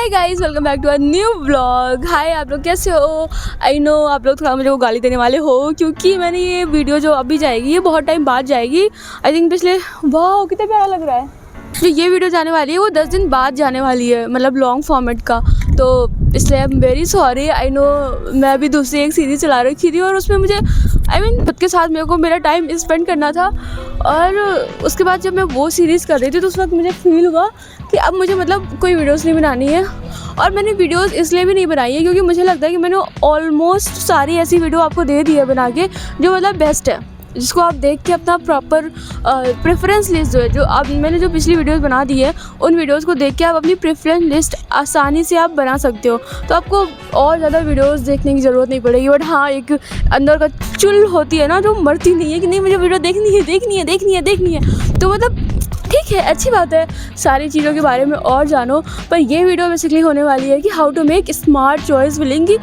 Hi guys, welcome back to a new vlog. Hi, आप लोग कैसे हो? आई नो आप लोग थोड़ा मुझे को गाली देने वाले हो, क्योंकि मैंने ये वीडियो जो अभी जाएगी ये बहुत टाइम बाद जाएगी। आई थिंक पिछले, वाह कितना प्यारा लग रहा है। जो ये वीडियो जाने वाली है वो 10 दिन बाद जाने वाली है, मतलब लॉन्ग फॉर्मेट का। तो इसलिए I am very sorry. I know मैं अभी दूसरी एक सीरीज़ चला रखी थी और उसमें मुझे खुद के साथ मेरे को मेरा टाइम स्पेंड करना था। और उसके बाद जब मैं वो सीरीज़ कर रही थी तो उस वक्त मुझे फील हुआ कि अब मुझे कोई वीडियोस नहीं बनानी है। और मैंने वीडियोस इसलिए भी नहीं बनाई है क्योंकि मुझे लगता है कि मैंने ऑलमोस्ट सारी ऐसी वीडियो आपको दे दी है बना के, जो बेस्ट है, जिसको आप देख के अपना प्रॉपर प्रेफरेंस लिस्ट जो मैंने जो पिछली वीडियोस बना दी है उन वीडियोस को देख के आप अपनी प्रेफरेंस लिस्ट आसानी से आप बना सकते हो। तो आपको और ज़्यादा वीडियोस देखने की ज़रूरत नहीं पड़ेगी। बट हाँ, एक अंदर का चुल होती है ना जो मरती नहीं है कि नहीं मुझे वीडियो देखनी है। तो ठीक है, अच्छी बात है, सारी चीज़ों के बारे में और जानो। पर ये वीडियो बेसिकली होने वाली है कि how to make smart choice filling. कि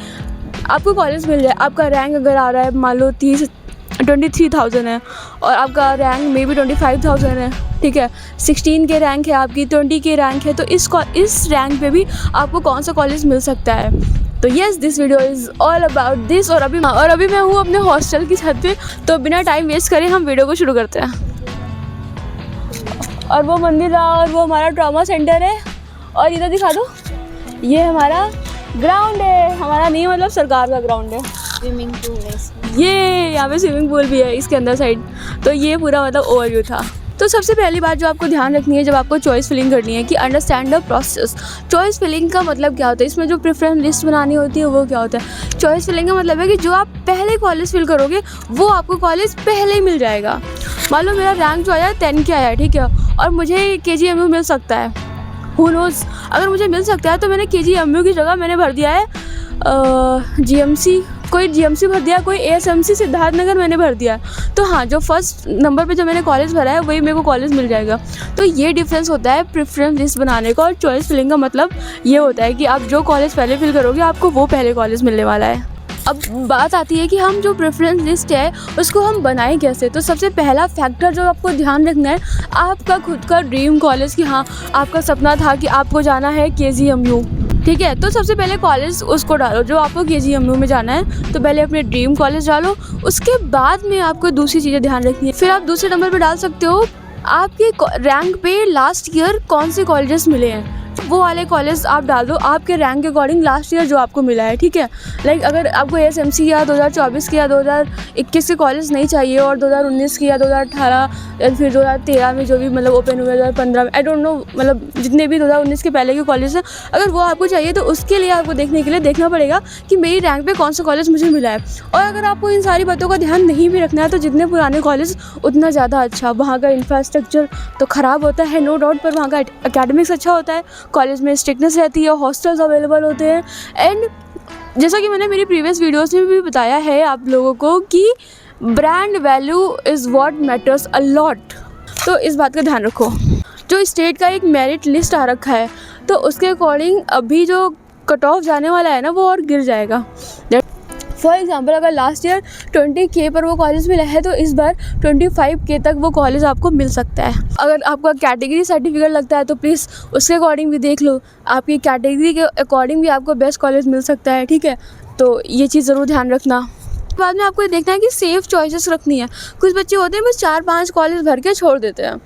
आपको कॉलेज मिल जाए, आपका रैंक अगर आ रहा है मान लो 23,000 है और आपका रैंक मे बी 25,000 है, ठीक है, 16 के रैंक है आपकी, 20 के रैंक है, तो इस रैंक पे भी आपको कौन सा कॉलेज मिल सकता है। तो yes, this video is all about this. और अभी मैं हूँ अपने हॉस्टल की छत पे। तो बिना टाइम वेस्ट करे हम वीडियो को शुरू करते हैं। और वो मंदिर रहा और वो हमारा ट्रॉमा सेंटर है। और इधर दिखा दो, ये हमारा ग्राउंड है, हमारा नहीं मतलब सरकार का ग्राउंड है। स्विमिंग पूल है, ये यहाँ पे स्विमिंग पूल भी है इसके अंदर साइड। तो ये पूरा ओवरव्यू था। तो सबसे पहली बात जो आपको ध्यान रखनी है जब आपको चॉइस फिलिंग करनी है कि understand the process. Choice filling का मतलब क्या होता है, इसमें जो प्रेफरेंस लिस्ट बनानी होती है वो क्या होता है। चॉइस फिलिंग का मतलब है कि जो आप पहले कॉलेज फिल करोगे वो आपको कॉलेज पहले ही मिल जाएगा। मान लो मेरा रैंक जो आया 10 के आया, ठीक है, और मुझे KGMU मिल सकता है। हू नोज़, अगर मुझे मिल सकता है तो मैंने KGMU की जगह मैंने भर दिया है GMC, कोई GMC भर दिया, कोई ASMC सिद्धार्थनगर मैंने भर दिया। तो हाँ, जो फर्स्ट नंबर पे जो मैंने कॉलेज भरा है वही मेरे को कॉलेज मिल जाएगा। तो ये डिफरेंस होता है प्रेफरेंस लिस्ट बनाने का और चॉइस फिलिंग का। मतलब ये होता है कि आप जो कॉलेज पहले फिल करोगे आपको वो पहले कॉलेज मिलने वाला है। अब बात आती है कि हम जो प्रेफरेंस लिस्ट है उसको हम बनाएं कैसे। तो सबसे पहला फैक्टर जो आपको ध्यान रखना है, आपका खुद का ड्रीम कॉलेज। कि हाँ, आपका सपना था कि आपको जाना है KGMU, ठीक है, तो सबसे पहले कॉलेज उसको डालो जो आपको KGMU में जाना है। तो पहले अपने ड्रीम कॉलेज डालो, उसके बाद में आपको दूसरी चीज़ें ध्यान रखनी है। फिर आप दूसरे नंबर पर डाल सकते हो आपके रैंक पे लास्ट ईयर कौन से कॉलेजेस मिले हैं, वो वाले कॉलेज आप डाल दो आपके रैंक के अकॉर्डिंग लास्ट ईयर जो आपको मिला है, ठीक है। लाइक अगर आपको ASMC या 2024 के या 2021 के कॉलेज नहीं चाहिए और 2019 की या 2018 या फिर 2013 में जो भी ओपन हुए, 2015 में, आई डोंट नो, जितने भी 2019 के पहले के कॉलेज हैं, अगर वो आपको चाहिए तो उसके लिए आपको देखना पड़ेगा कि मेरी रैंक पे कौन सा कॉलेज मुझे मिला है। और अगर आपको इन सारी बातों का ध्यान नहीं भी रखना है तो जितने पुराने कॉलेज उतना ज़्यादा अच्छा। वहाँ का इंफ्रास्ट्रक्चर तो ख़राब होता है नो डाउट, पर वहाँ का एकेडमिक्स अच्छा होता है, कॉलेज में स्ट्रिक्टनेस रहती है, हॉस्टल्स अवेलेबल होते हैं। एंड जैसा कि मैंने मेरी प्रीवियस वीडियोस में भी बताया है आप लोगों को कि brand value is what matters a lot. तो इस बात का ध्यान रखो। जो स्टेट का एक मेरिट लिस्ट आ रखा है तो उसके अकॉर्डिंग अभी जो कट ऑफ जाने वाला है ना वो और गिर जाएगा। फॉर एग्ज़ाम्पल, अगर लास्ट ईयर 20K पर वो कॉलेज मिला है तो इस बार 25K तक वो कॉलेज आपको मिल सकता है। अगर आपका कैटेगरी सर्टिफिकेट लगता है तो प्लीज़ उसके अकॉर्डिंग भी देख लो, आपकी कैटेगरी के अकॉर्डिंग भी आपको बेस्ट कॉलेज मिल सकता है, ठीक है। तो ये चीज़ ज़रूर ध्यान रखना। बाद में आपको ये देखना है कि सेफ़ चॉइसेस रखनी है। कुछ बच्चे होते हैं बस 4-5 कॉलेज भर के छोड़ देते हैं।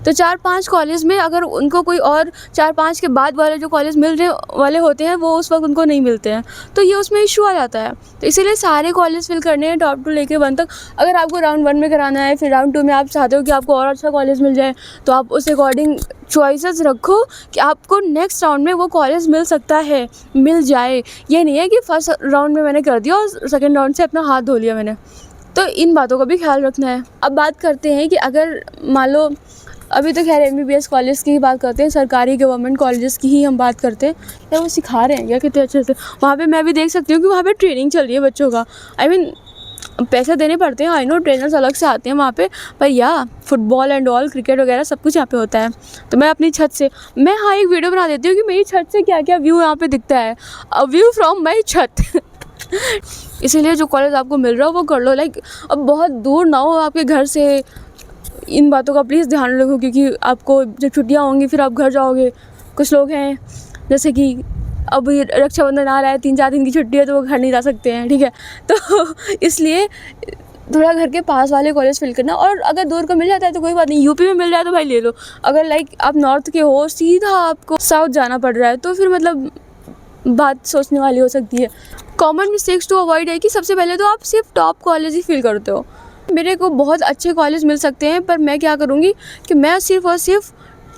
तो 4-5 कॉलेज में अगर उनको कोई और 4-5 के बाद वाले जो कॉलेज मिलने वाले होते हैं वो उस वक्त उनको नहीं मिलते हैं, तो ये उसमें इशू आ जाता है। तो इसीलिए सारे कॉलेज फिल करने हैं टॉप 2 लेके 1 तक। अगर आपको राउंड 1 में कराना है, फिर राउंड 2 में आप चाहते हो कि आपको और अच्छा कॉलेज मिल जाए, तो आप उस अकॉर्डिंग चॉइसेस रखो कि आपको नेक्स्ट राउंड में वो कॉलेज मिल सकता है, मिल जाए। ये नहीं है कि फर्स्ट राउंड में मैंने कर दिया और सेकेंड राउंड से अपना हाथ धो लिया मैंने। तो इन बातों का भी ख्याल रखना है। अब बात करते हैं कि अगर मान लो, अभी तो खैर MBBS कॉलेज की ही बात करते हैं, सरकारी गवर्नमेंट कॉलेजेस की ही हम बात करते हैं। यार वो सिखा रहे हैं क्या कितने अच्छे से। वहाँ पे मैं भी देख सकती हूँ कि वहाँ पे ट्रेनिंग चल रही है बच्चों का। पैसे देने पड़ते हैं, आई नो, ट्रेनर्स अलग से आते हैं वहाँ पे, पर या फुटबॉल एंड ऑल, क्रिकेट वगैरह सब कुछ यहाँ पे होता है। तो मैं अपनी छत से हाँ एक वीडियो बना देती हूँ कि मेरी छत से क्या क्या व्यू यहाँ पर दिखता है, अ व्यू फ्रॉम माई छत। इसीलिए जो कॉलेज आपको मिल रहा हो वो कर लो। लाइक अब बहुत दूर ना हो आपके घर से, इन बातों का प्लीज़ ध्यान रखो, क्योंकि आपको जब छुट्टियाँ होंगी फिर आप घर जाओगे। कुछ लोग हैं जैसे कि अब ये रक्षाबंधन आ रहा है, 3-4 दिन की छुट्टी है तो वो घर नहीं जा सकते हैं, ठीक है। तो इसलिए थोड़ा घर के पास वाले कॉलेज फिल करना, और अगर दूर का मिल जाता है तो कोई बात नहीं, यूपी में मिल जाए तो भाई ले लो। अगर लाइक आप नॉर्थ के हो, सीधा आपको साउथ जाना पड़ रहा है, तो फिर मतलब बात सोचने वाली हो सकती है। कॉमन मिस्टेक्स टू अवॉइड है कि सबसे पहले तो आप सिर्फ टॉप कॉलेज ही फिल करते हो। मेरे को बहुत अच्छे कॉलेज मिल सकते हैं, पर मैं क्या करूँगी कि मैं सिर्फ और सिर्फ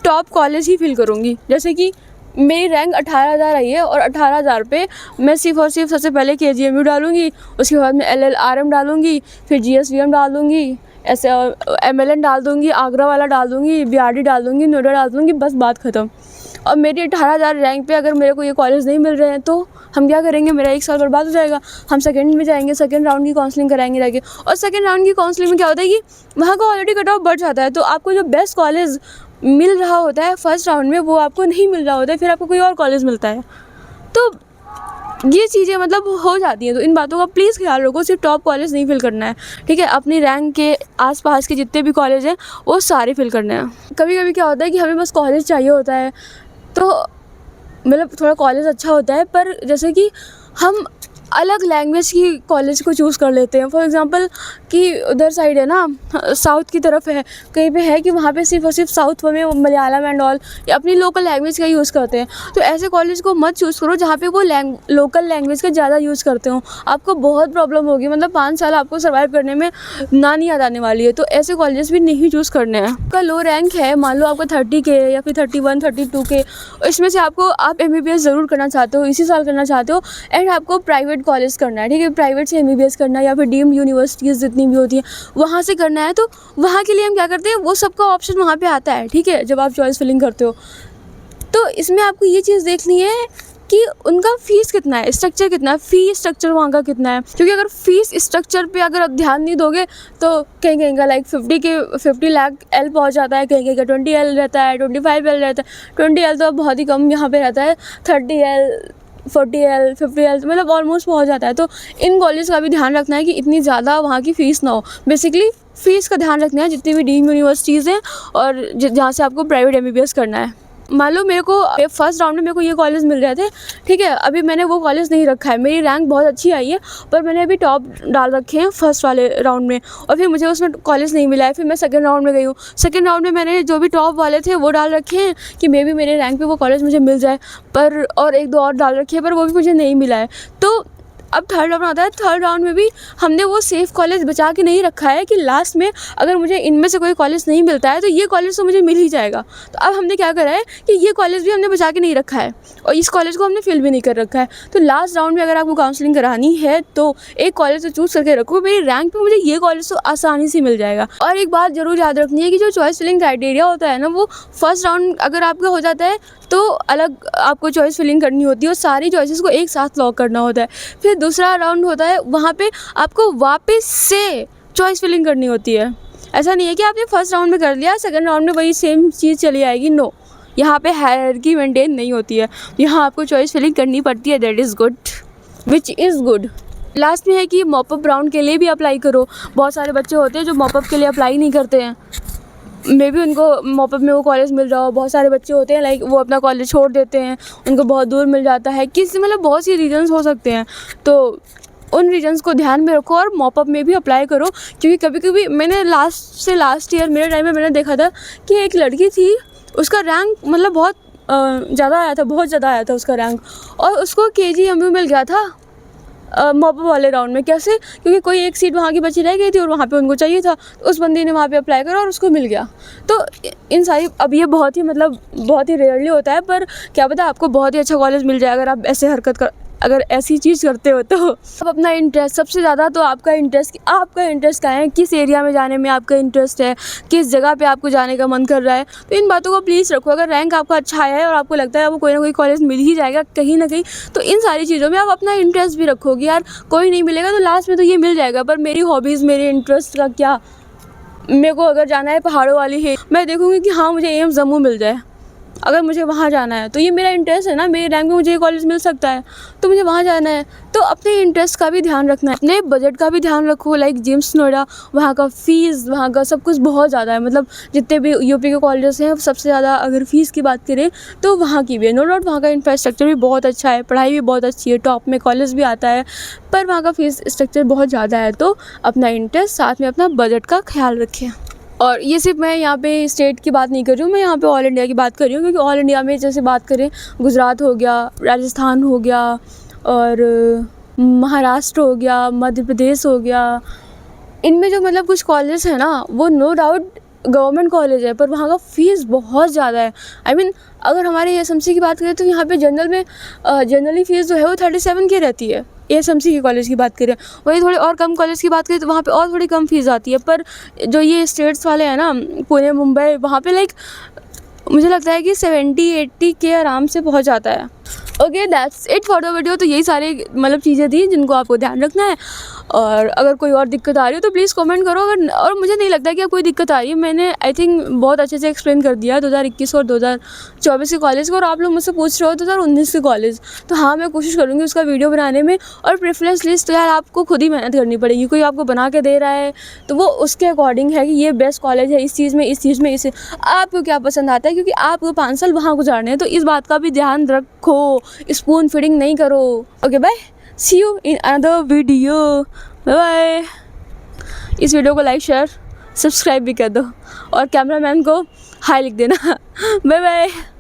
टॉप कॉलेज ही फिल करूँगी। जैसे कि मेरी रैंक 18,000 आई है और 18,000 पे मैं सिर्फ और सिर्फ सबसे पहले KGMU डालूँगी, उसके बाद में LLRM डालूँगी, फिर GSVM डाल दूँगी, ऐसे MLN डाल दूँगी, आगरा वाला डाल दूँगी, BRD डाल दूँगी, नोएडा डाल दूँगी, बस बात ख़त्म। और मेरी 18,000 रैंक पे अगर मेरे को ये कॉलेज नहीं मिल रहे हैं तो हम क्या करेंगे, मेरा 1 साल बर्बाद हो जाएगा। हम सेकंड में जाएंगे, सेकंड राउंड की काउंसलिंग कराएंगे जाके, और सेकंड राउंड की काउंसलिंग में क्या होता है कि वहाँ का ऑलरेडी कट ऑफ बढ़ जाता है, तो आपको जो बेस्ट कॉलेज मिल रहा होता है फर्स्ट राउंड में वो आपको नहीं मिल रहा होता है, फिर आपको कोई और कॉलेज मिलता है। तो ये चीज़ें मतलब हो जाती हैं, तो इन बातों का प्लीज़ ख्याल रखो। सिर्फ टॉप कॉलेज नहीं फिल करना है, ठीक है। अपनी रैंक के आसपास के जितने भी कॉलेज हैं वो सारे फिल करने हैं। कभी कभी क्या होता है कि हमें बस कॉलेज चाहिए होता है, तो मतलब थोड़ा कॉलेज अच्छा होता है, पर जैसे कि हम अलग लैंग्वेज की कॉलेज को चूज़ कर लेते हैं। फॉर एग्ज़ाम्पल कि उधर साइड है ना, साउथ की तरफ है, कहीं पे है कि वहाँ पे सिर्फ और सिर्फ साउथ में मलयालम एंड ऑल या अपनी लोकल लैंग्वेज का यूज़ करते हैं। तो ऐसे कॉलेज को मत चूज़ करो जहाँ पे वो लोकल लैंग्वेज का ज़्यादा यूज़ करते हो, आपको बहुत प्रॉब्लम होगी। मतलब 5 साल आपको सर्वाइव करने में ना नहीं याद आने वाली है। तो ऐसे कॉलेज भी नहीं चूज़ करने हैं। आपका लो रैंक है, मान लो आपका 30 के या फिर 31, 32 के, इसमें से आप MBBS ज़रूर करना चाहते हो, इसी साल करना चाहते हो, एंड आपको प्राइवेट कॉलेज करना है, ठीक है। प्राइवेट से MBBS करना है या फिर डीम्ड यूनिवर्सिटीज़ जितनी भी होती हैं वहाँ से करना है। तो वहाँ के लिए हम क्या करते हैं, वो सबका ऑप्शन वहाँ पे आता है, ठीक है, जब आप चॉइस फिलिंग करते हो। तो इसमें आपको ये चीज़ देखनी है कि उनका फ़ीस कितना है, स्ट्रक्चर कितना है, फ़ी स्ट्रक्चर वहाँ का कितना है। क्योंकि अगर फ़ीस स्ट्रक्चर पे अगर आप ध्यान नहीं दोगे तो कहीं कहीं का लाइक 50 लाख L पहुँच जाता है, कहीं कहीं का 20L रहता है, 25L रहता है। 20L तो बहुत ही कम यहाँ पे रहता है, 30L, 40L, 50L मतलब ऑलमोस्ट पहुँच जाता है। तो इन कॉलेज का भी ध्यान रखना है कि इतनी ज़्यादा वहाँ की फ़ीस ना हो। बेसिकली फ़ीस का ध्यान रखना है जितनी भी डीम्ड यूनिवर्सिटीज़ हैं और जहाँ से आपको प्राइवेट MBBS करना है। मान लो मेरे को फर्स्ट राउंड में मेरे को ये कॉलेज मिल रहे थे, ठीक है, अभी मैंने वो कॉलेज नहीं रखा है, मेरी रैंक बहुत अच्छी आई है, पर मैंने अभी टॉप डाल रखे हैं फर्स्ट वाले राउंड में, और फिर मुझे उसमें कॉलेज नहीं मिला है। फिर मैं सेकंड राउंड में गई हूँ, सेकंड राउंड में मैंने जो भी टॉप वाले थे वो डाल रखे हैं कि मे बी मेरे रैंक पे वो कॉलेज मुझे मिल जाए, पर और 1-2 और डाल रखे हैं, पर वो भी मुझे नहीं मिला है। तो अब थर्ड राउंड आता है, थर्ड राउंड में भी हमने वो सेफ़ कॉलेज बचा के नहीं रखा है कि लास्ट में अगर मुझे इनमें से कोई कॉलेज नहीं मिलता है तो ये कॉलेज तो मुझे मिल ही जाएगा। तो अब हमने क्या करा है कि ये कॉलेज भी हमने बचा के नहीं रखा है और इस कॉलेज को हमने फिल भी नहीं कर रखा है। तो लास्ट राउंड में अगर आपको काउंसलिंग करानी है तो एक कॉलेज तो चूज़ करके रखो, मेरी रैंक पे मुझे ये कॉलेज तो आसानी से मिल जाएगा। और एक बात ज़रूर याद रखनी है कि जो चॉइस फिलिंग क्राइटेरिया होता है ना, वो फर्स्ट राउंड अगर आपका हो जाता है तो अलग आपको चॉइस फिलिंग करनी होती है और सारी चॉइसेस को एक साथ लॉक करना होता है। फिर दूसरा राउंड होता है, वहाँ पे आपको वापस से चॉइस फिलिंग करनी होती है। ऐसा नहीं है कि आपने फर्स्ट राउंड में कर लिया, सेकंड राउंड में वही सेम चीज़ चली आएगी, नो, यहाँ पे हायरार्की मेंटेन नहीं होती है, यहाँ आपको चॉइस फिलिंग करनी पड़ती है। That is good, which is good. Last में है कि मॉपअप राउंड के लिए भी अप्लाई करो। बहुत सारे बच्चे होते हैं जो मॉपअप के लिए अप्लाई नहीं करते हैं, मे बी उनको मॉपअप में वो कॉलेज मिल रहा हो। बहुत सारे बच्चे होते हैं लाइक वो अपना कॉलेज छोड़ देते हैं, उनको बहुत दूर मिल जाता है, किसी मतलब बहुत सी रीजंस हो सकते हैं। तो उन रीजंस को ध्यान में रखो और मॉपअप में भी अप्लाई करो। क्योंकि कभी कभी मैंने लास्ट ईयर मेरे टाइम में मैंने देखा था कि एक लड़की थी, उसका रैंक मतलब बहुत ज़्यादा आया था, बहुत ज़्यादा आया था उसका रैंक, और उसको KGMU मिल गया था मॉपअप वाले राउंड में। कैसे? क्योंकि कोई एक सीट वहाँ की बची रह गई थी और वहाँ पे उनको चाहिए था, तो उस बंदी ने वहाँ पे अप्लाई करा और उसको मिल गया। तो इन सारी, अब ये बहुत ही रेयरली होता है, पर क्या पता आपको बहुत ही अच्छा कॉलेज मिल जाए अगर आप अगर ऐसी चीज़ करते हो। तो अब अपना इंटरेस्ट, सबसे ज़्यादा तो आपका इंटरेस्ट क्या है, किस एरिया में जाने में आपका इंटरेस्ट है, किस जगह पे आपको जाने का मन कर रहा है, तो इन बातों को प्लीज़ रखो। अगर रैंक आपका अच्छा आया है और आपको लगता है आपको कोई ना कोई कॉलेज मिल ही जाएगा कहीं ना कहीं, तो इन सारी चीज़ों में आप अपना इंटरेस्ट भी रखोगे। यार कोई नहीं मिलेगा तो लास्ट में तो ये मिल जाएगा, पर मेरी हॉबीज़, मेरे इंटरेस्ट का क्या, मेरे को अगर जाना है पहाड़ों वाली है, मैं देखूँगी कि हाँ मुझे एम्स जम्मू मिल जाए, अगर मुझे वहाँ जाना है तो ये मेरा इंटरेस्ट है ना, मेरे रैंक में मुझे ये कॉलेज मिल सकता है तो मुझे वहाँ जाना है। तो अपने इंटरेस्ट का भी ध्यान रखना है, अपने बजट का भी ध्यान रखो। लाइक जेम्स नोएडा, वहाँ का फ़ीस, वहाँ का सब कुछ बहुत ज़्यादा है। मतलब जितने भी यूपी के कॉलेजेस हैं सबसे ज़्यादा अगर फ़ीस की बात करें तो वहाँ की भी है। नो डाउट वहाँ का इंफ्रास्ट्रक्चर भी बहुत अच्छा है, पढ़ाई भी बहुत अच्छी है, टॉप में कॉलेज भी आता है, पर वहाँ का फ़ीस स्ट्रक्चर बहुत ज़्यादा है। तो अपना इंटरेस्ट साथ में अपना बजट का ख्याल रखें। और ये सिर्फ मैं यहाँ पे स्टेट की बात नहीं कर रही हूँ, मैं यहाँ पे ऑल इंडिया की बात कर रही हूँ, क्योंकि ऑल इंडिया में जैसे बात करें गुजरात हो गया, राजस्थान हो गया और महाराष्ट्र हो गया, मध्य प्रदेश हो गया, इनमें जो मतलब कुछ कॉलेज है ना वो नो डाउट गवर्नमेंट कॉलेज है, पर वहाँ का फ़ीस बहुत ज़्यादा है। आई मीन अगर हमारे एसएमसी की बात करें तो यहाँ पे जनरल में जनरली फ़ीस जो है वो 37 की रहती है, एसएमसी के कॉलेज की बात करें। वही थोड़ी और कम कॉलेज की बात करें तो वहाँ पे और थोड़ी कम फ़ीस आती है। पर जो ये स्टेट्स वाले हैं ना, पुणे, मुंबई, वहाँ पे लाइक मुझे लगता है कि 70-80 के आराम से पहुँच जाता है। Okay, that's it for the video. तो यही सारी मतलब चीज़ें थी जिनको आपको ध्यान रखना है। और अगर कोई और दिक्कत आ रही हो तो प्लीज़ कमेंट करो। अगर और मुझे नहीं लगता कि अब कोई दिक्कत आ रही है, मैंने आई थिंक बहुत अच्छे से एक्सप्लेन कर दिया 2021 और 2024 के कॉलेज को। और आप लोग मुझसे पूछ रहे हो 2019 के कॉलेज, तो हाँ मैं कोशिश करूँगी उसका वीडियो बनाने में। और प्रेफरेंस लिस्ट तो यार आपको खुद ही मेहनत करनी पड़ेगी, कोई आपको बना के दे रहा है तो वो उसके अकॉर्डिंग है कि ये बेस्ट कॉलेज है इस चीज़ में, इस चीज़ में, इसे आपको क्या पसंद आता है, क्योंकि आपको 5 साल वहाँ गुजारने हैं। तो इस बात का भी ध्यान रखो, स्पून फीडिंग नहीं करो। Okay bye, see you in another video, bye bye. इस वीडियो को लाइक, शेयर, सब्सक्राइब भी कर दो और कैमरामैन को हाई लिख देना। Bye bye.